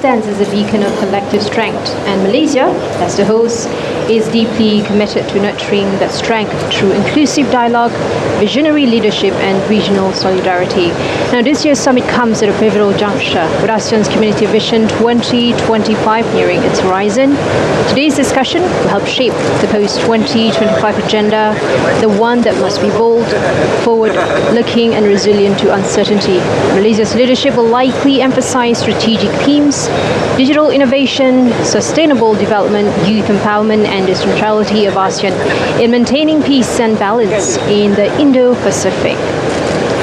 Stands as a beacon of collective strength, and Malaysia, as the host, is deeply committed to nurturing that strength through inclusive dialogue, visionary leadership and regional solidarity. Now, this year's summit comes at a pivotal juncture, with ASEAN's Community Vision 2025 nearing its horizon. Today's discussion will help shape the post-2025 agenda, the one that must be bold, forward-looking and resilient to uncertainty. Malaysia's leadership will likely emphasize strategic themes: digital innovation, sustainable development, youth empowerment and the centrality of ASEAN in maintaining peace and balance in the Indo-Pacific.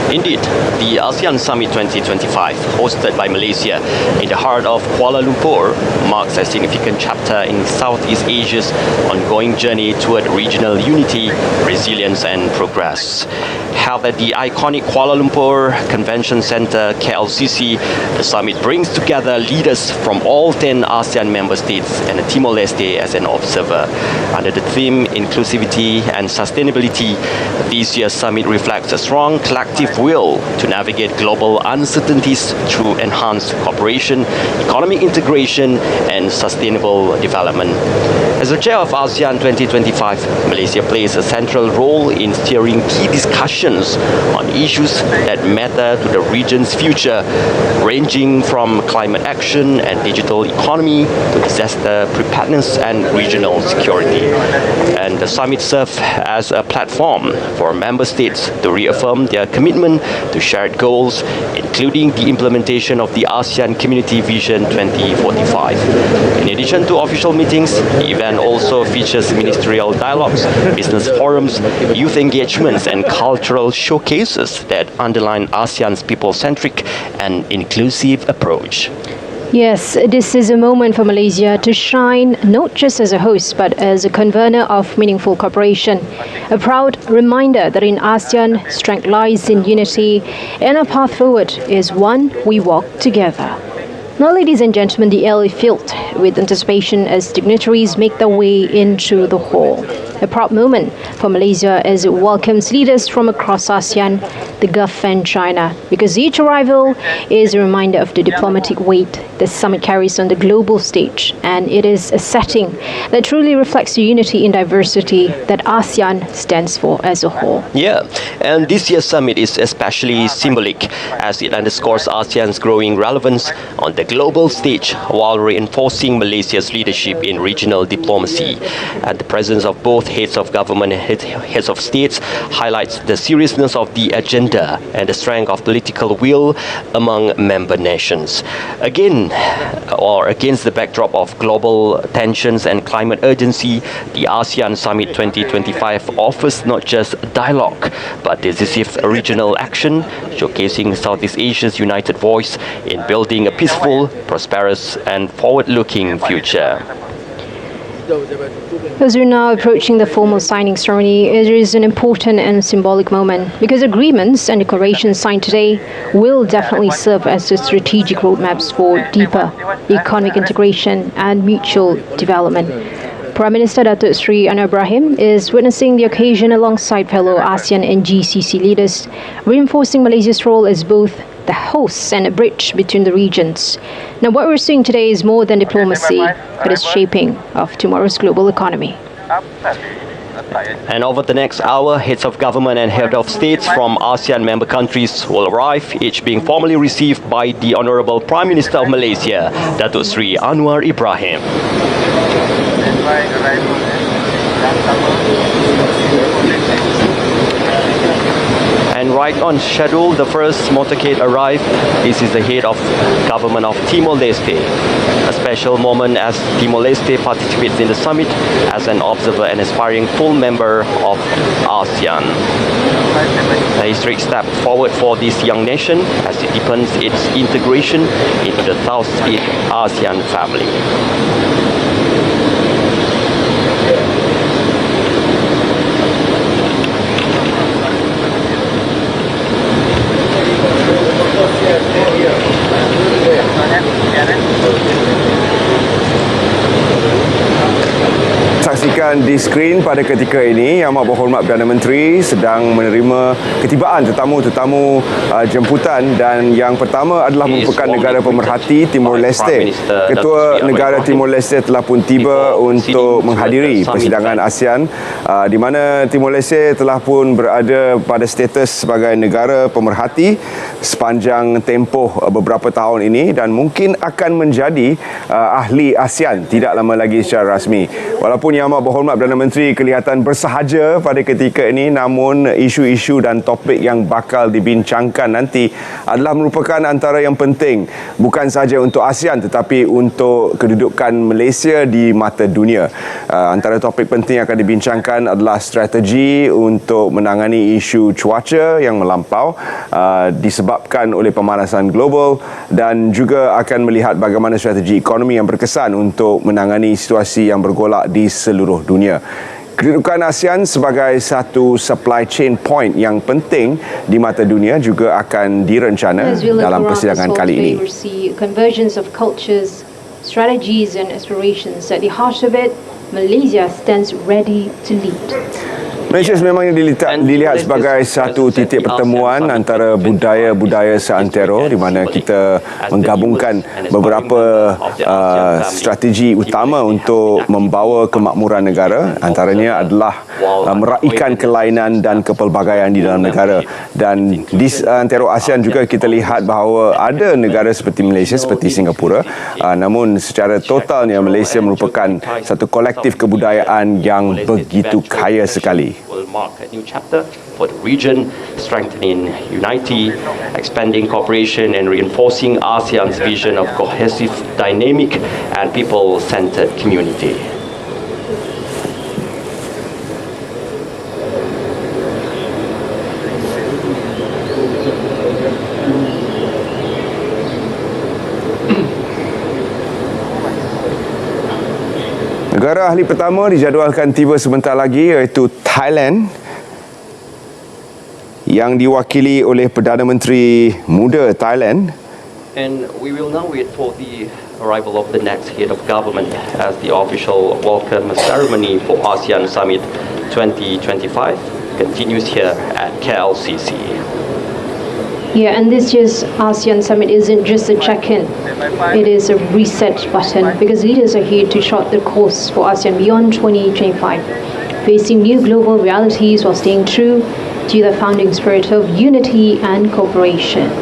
Indeed, the ASEAN Summit 2025, hosted by Malaysia in the heart of Kuala Lumpur, marks a significant chapter in Southeast Asia's ongoing journey toward regional unity, resilience and progress. Held at the iconic Kuala Lumpur Convention Centre, KLCC, the summit brings together leaders from all 10 ASEAN member states and Timor-Leste as an observer. Under the theme Inclusivity and Sustainability, this year's summit reflects a strong collective will to navigate global uncertainties through enhanced cooperation, economic integration and sustainable development. As the chair of ASEAN 2025, Malaysia plays a central role in steering key discussions on issues that matter to the region's future, ranging from climate action and digital economy to disaster preparedness and regional security. And the summit serves as a platform for member states to reaffirm their commitment to shared goals, including the implementation of the ASEAN Community Vision 2045. In addition to official meetings, the event also features ministerial dialogues, business forums, youth engagements and cultural showcases that underline ASEAN's people-centric and inclusive approach. Yes, this is a moment for Malaysia to shine not just as a host but as a convener of meaningful cooperation. A proud reminder that in ASEAN, strength lies in unity and our path forward is one we walk together. Now, ladies and gentlemen, the air is filled with anticipation as dignitaries make their way into the hall. A proud moment for Malaysia as it welcomes leaders from across ASEAN, the Gulf and China, because each arrival is a reminder of the diplomatic weight the summit carries on the global stage, and it is a setting that truly reflects the unity in diversity that ASEAN stands for as a whole. Yeah, and this year's summit is especially symbolic as it underscores ASEAN's growing relevance on the global stage while reinforcing Malaysia's leadership in regional diplomacy. And the presence of both heads of government and heads of states highlights the seriousness of the agenda and the strength of political will among member nations. Again, or against the backdrop of global tensions and climate urgency, the ASEAN Summit 2025 offers not just dialogue but decisive regional action, showcasing Southeast Asia's united voice in building a peaceful, prosperous and forward-looking future. As we're now approaching the formal signing ceremony, it is an important and symbolic moment because agreements and declarations signed today will definitely serve as the strategic roadmaps for deeper economic integration and mutual development. Prime Minister Datuk Sri Anwar Ibrahim is witnessing the occasion alongside fellow ASEAN and GCC leaders, reinforcing Malaysia's role as both the hosts and a bridge between the regions. Now, what we're seeing today is more than diplomacy, it is shaping of tomorrow's global economy. And over the next hour, heads of government and heads of states from ASEAN member countries will arrive, each being formally received by the Honourable Prime Minister of Malaysia, Datuk Sri Anwar Ibrahim. And right on schedule, the first motorcade arrived. This is the head of government of Timor-Leste. A special moment as Timor-Leste participates in the summit as an observer and aspiring full member of ASEAN. A historic step forward for this young nation as it deepens its integration into the Southeast ASEAN family. saksikan di skrin pada ketika ini, Yang Amat Berhormat Perdana Menteri sedang menerima ketibaan tetamu-tetamu jemputan, dan yang pertama adalah merupakan negara pemerhati Timor Leste. Ketua Negara Timor Leste telah pun tiba untuk menghadiri persidangan ASEAN, di mana Timor Leste telah pun berada pada status sebagai negara pemerhati sepanjang tempoh beberapa tahun ini dan mungkin akan menjadi ahli ASEAN tidak lama lagi secara rasmi. Walaupun Yang Amat Berhormat Perdana Menteri kelihatan bersahaja pada ketika ini, namun isu-isu dan topik yang bakal dibincangkan nanti adalah merupakan antara yang penting, bukan sahaja untuk ASEAN tetapi untuk kedudukan Malaysia di mata dunia. Antara topik penting yang akan dibincangkan adalah strategi untuk menangani isu cuaca yang melampau disebabkan oleh pemanasan global, dan juga akan melihat bagaimana strategi ekonomi yang berkesan untuk menangani situasi yang bergolak di seluruh dunia. Kedudukan ASEAN sebagai satu supply chain point yang penting di mata dunia juga akan direncana dalam persidangan kali ini. Convergence of cultures, strategies and aspirations. At the heart of it, Malaysia stands ready to lead. Malaysia memang dilihat sebagai satu titik pertemuan antara budaya-budaya seantero, di mana kita menggabungkan beberapa strategi utama untuk membawa kemakmuran negara. Antaranya adalah meraihkan kelainan dan kepelbagaian di dalam negara. Dan di antero ASEAN juga kita lihat bahawa ada negara seperti Malaysia, seperti Singapura, namun secara totalnya Malaysia merupakan satu kolektif kebudayaan yang begitu kaya sekali. Will mark a new chapter for the region, strengthening unity, expanding cooperation and reinforcing ASEAN's vision of cohesive, dynamic and people-centered community. Negara ahli pertama dijadualkan tiba sebentar lagi, iaitu Thailand, yang diwakili oleh Perdana Menteri muda Thailand. And we will now wait for the arrival of the next head of government as the official welcome ceremony for ASEAN Summit 2025 continues here at KLCC. Yeah, and this year's ASEAN Summit isn't just a check-in. It is a reset button, because leaders are here to chart the course for ASEAN beyond 2025, facing new global realities while staying true to the founding spirit of unity and cooperation.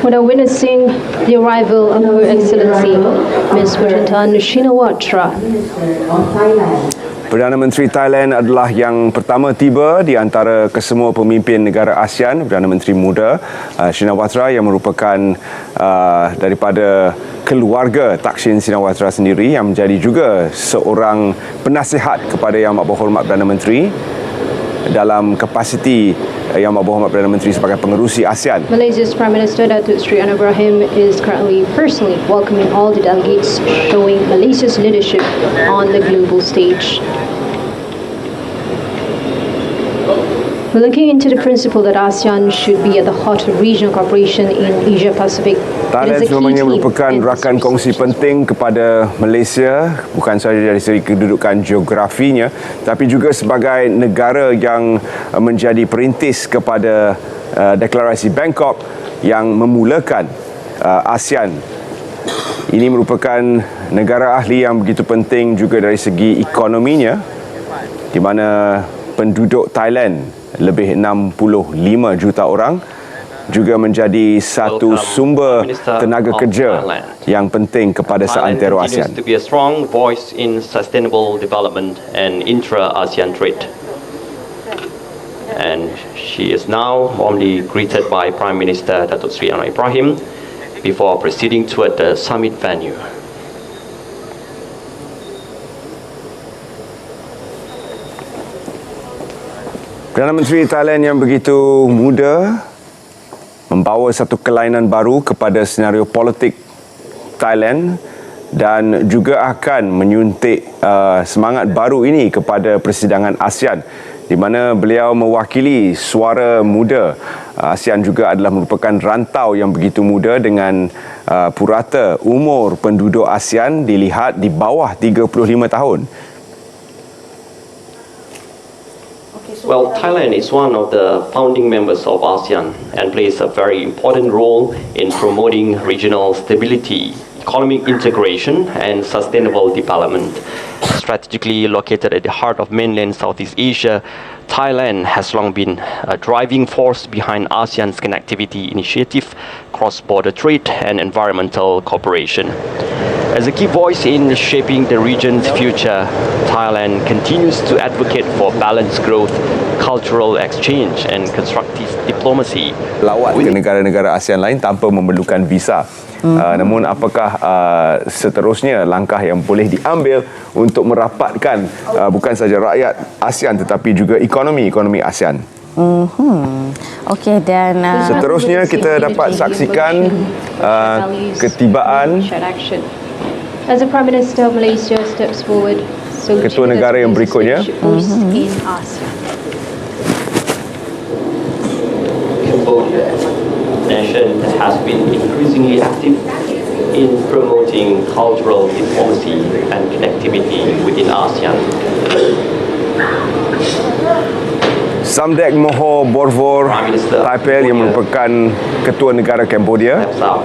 We are witnessing the arrival of Her Excellency Ms. Putintan Shinawatra. Perdana Menteri Thailand adalah yang pertama tiba di antara kesemua pemimpin negara ASEAN. Perdana Menteri muda Shinawatra yang merupakan daripada keluarga Thaksin Shinawatra sendiri, yang menjadi juga seorang penasihat kepada Yang Amat Berhormat Perdana Menteri dalam kapasiti Yang Amat Berhormat Perdana Menteri sebagai pengerusi ASEAN. Malaysia's Prime Minister Datuk Seri Anwar Ibrahim is currently personally welcoming all the delegates, showing Malaysia's leadership on the global stage. We're looking into the principle that ASEAN should be at the heart of regional cooperation in Asia Pacific. Thailand sebenarnya merupakan rakan kongsi penting kepada Malaysia, bukan sahaja dari segi kedudukan geografinya, tapi juga sebagai negara yang menjadi perintis kepada deklarasi Bangkok yang memulakan ASEAN. Ini merupakan negara ahli yang begitu penting juga dari segi ekonominya, di mana penduduk Thailand lebih 65 juta orang, juga menjadi satu sumber tenaga kerja yang penting kepada seantero ASEAN. To be a strong voice in sustainable development and intra-ASEAN trade. And she is now warmly greeted by Prime Minister Datuk Seri Anwar Ibrahim before proceeding toward the summit venue. Perdana Menteri Thailand yang begitu muda membawa satu kelainan baru kepada senario politik Thailand dan juga akan menyuntik semangat baru ini kepada persidangan ASEAN, di mana beliau mewakili suara muda. ASEAN juga adalah merupakan rantau yang begitu muda dengan purata umur penduduk ASEAN dilihat di bawah 35 tahun. Well, Thailand is one of the founding members of ASEAN and plays a very important role in promoting regional stability, economic integration and sustainable development. Strategically located at the heart of mainland Southeast Asia, Thailand has long been a driving force behind ASEAN's connectivity initiative, cross-border trade and environmental cooperation. As a key voice in shaping the region's future, Thailand continues to advocate for balanced growth, cultural exchange and constructive diplomacy. Lawat ke negara-negara ASEAN lain tanpa memerlukan visa. Namun apakah seterusnya langkah yang boleh diambil untuk merapatkan bukan saja rakyat ASEAN tetapi juga ekonomi ASEAN? Okey, dan seterusnya kita dapat saksikan ketibaan as the Prime Minister of Malaysia steps forward, so Ketua negara yang berikutnya. in ASEAN. Cambodia nation has been increasingly active in promoting cultural diplomacy and connectivity within ASEAN. Samdech Moho Borvor Taipel yang merupakan Ketua Negara Cambodia, Steps out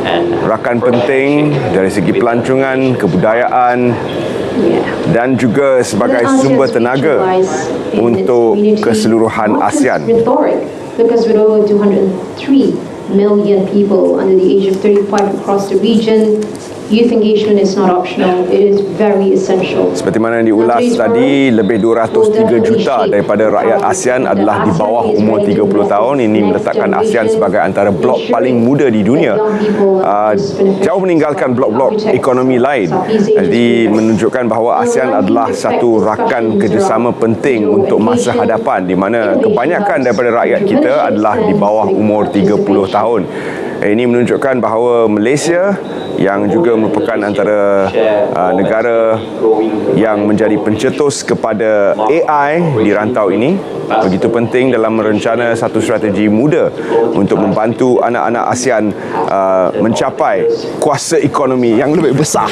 and rakan penting dari segi pelancongan, kebudayaan dan juga sebagai sumber tenaga untuk keseluruhan ASEAN. Because with over 203 million people under the age of 35 across the region, youth engagement is not optional, it is very essential. Seperti mana yang diulas tadi, lebih 203 juta daripada rakyat ASEAN adalah di bawah umur 30 tahun. Ini meletakkan ASEAN sebagai antara blok paling muda di dunia, jauh meninggalkan blok-blok ekonomi lain. Jadi menunjukkan bahawa ASEAN adalah satu rakan kerjasama penting untuk masa hadapan, di mana kebanyakan daripada rakyat kita adalah di bawah umur 30 tahun. Ini menunjukkan bahawa Malaysia yang juga merupakan antara negara yang menjadi pencetus kepada AI di rantau ini begitu penting dalam merencana satu strategi muda untuk membantu anak-anak ASEAN mencapai kuasa ekonomi yang lebih besar.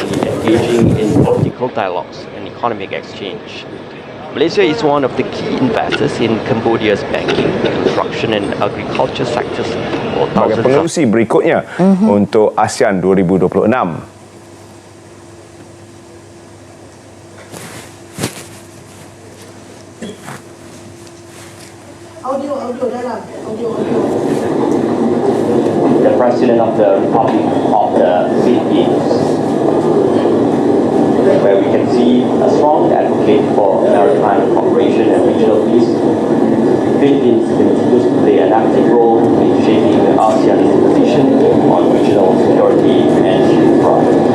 engaging in political dialogues and economic exchange. Malaysia is one of the key investors in Cambodia's banking, construction and agriculture sectors for Sebagai thousands of pengerusi berikutnya untuk ASEAN 2026. the President of the Republic of the Philippines, where we can see a strong advocate for maritime cooperation and regional peace. Philippines continues to play an active role in shaping the ASEAN's position on regional security and prosperity.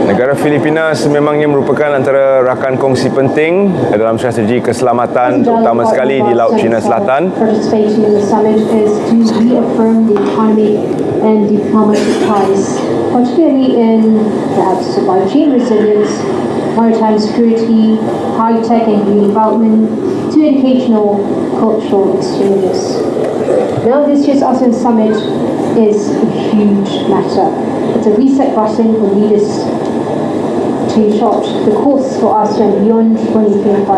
Negara Filipina sememangnya merupakan antara rakan kongsi penting dalam strategi keselamatan, terutama sekali di Laut Cina Selatan. Participating in the summit is to reaffirm the economic and diplomatic ties, particularly in perhaps supply chain resilience, maritime security, high-tech and green development, to educational, cultural exchanges. Now, this year's ASEAN Summit is a huge matter. It's a reset button for leaders to chart the course for ASEAN beyond 2025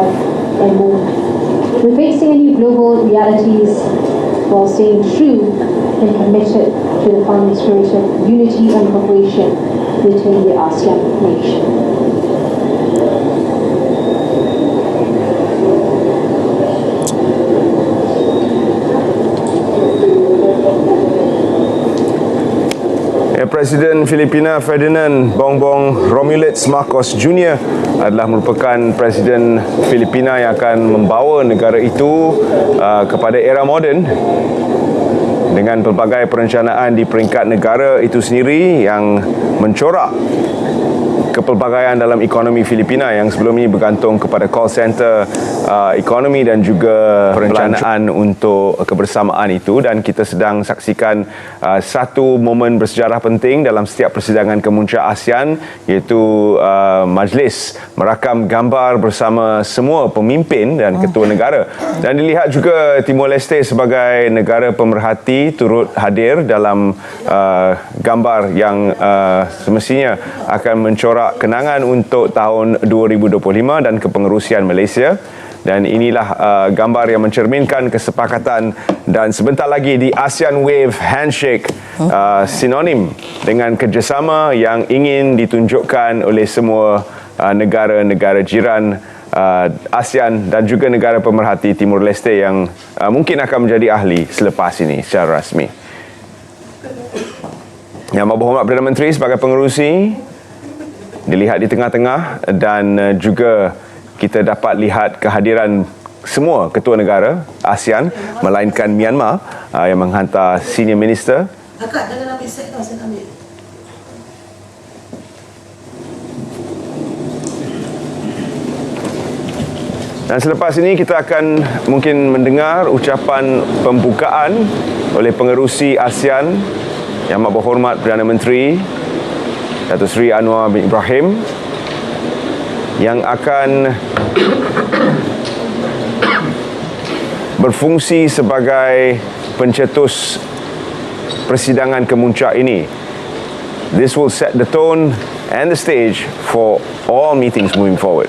and more. We're facing new global realities while staying true and committed to the founding spirit of unity and cooperation between the ASEAN nation. Presiden Filipina Ferdinand Bongbong Romulus Marcos Jr. adalah merupakan Presiden Filipina yang akan membawa negara itu kepada era moden dengan pelbagai perencanaan di peringkat negara itu sendiri yang mencorak kepelbagaian dalam ekonomi Filipina yang sebelum ini bergantung kepada call center ekonomi dan juga perencanaan untuk kebersamaan itu, dan kita sedang saksikan satu momen bersejarah penting dalam setiap persidangan kemuncak ASEAN, iaitu majlis merakam gambar bersama semua pemimpin dan ketua negara, dan dilihat juga Timor Leste sebagai negara pemerhati turut hadir dalam gambar yang semestinya akan mencorak kenangan untuk tahun 2025 dan kepengerusian Malaysia. Dan inilah gambar yang mencerminkan kesepakatan, dan sebentar lagi di ASEAN Wave Handshake, sinonim dengan kerjasama yang ingin ditunjukkan oleh semua negara-negara jiran ASEAN dan juga negara pemerhati Timor Leste yang mungkin akan menjadi ahli selepas ini secara rasmi. Yang berhormat Perdana Menteri sebagai pengerusi dilihat di tengah-tengah, dan juga kita dapat lihat kehadiran semua ketua negara ASEAN melainkan Myanmar yang menghantar senior minister. Akak jangan ambil set tau, saya ambil. Dan selepas ini kita akan mungkin mendengar ucapan pembukaan oleh pengerusi ASEAN Yang Amat Berhormat Perdana Menteri Datuk Seri Anwar Ibrahim, yang akan berfungsi sebagai pencetus persidangan kemuncak ini. This will set the tone and the stage for all meetings moving forward.